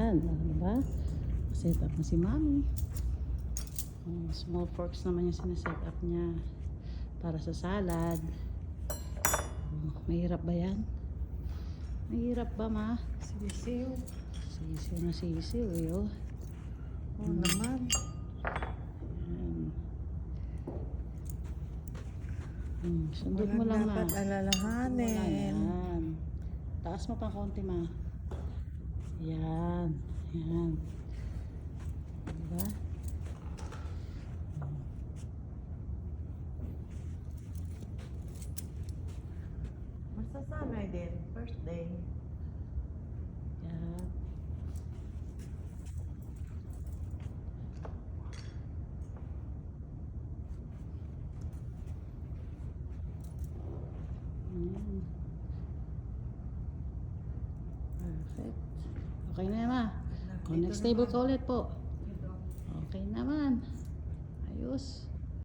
Yan, diba? Set up na si Mami. Small forks naman yung sineset up niya para sa salad. Mahirap ba yan? Mahirap ba, Ma? Sisiw. Sisiw na sisiw eh, oh. Oo naman. Sundot mo lang, Ma. Dapat alalahanin. Yan. Taas mo pang konti, Ma. Yan. Yan. Diba? Masasanay din. First day. Yan. Yan. Perfect. Okay na, Ma. Next table ka ulit po. Okay naman. Ayos.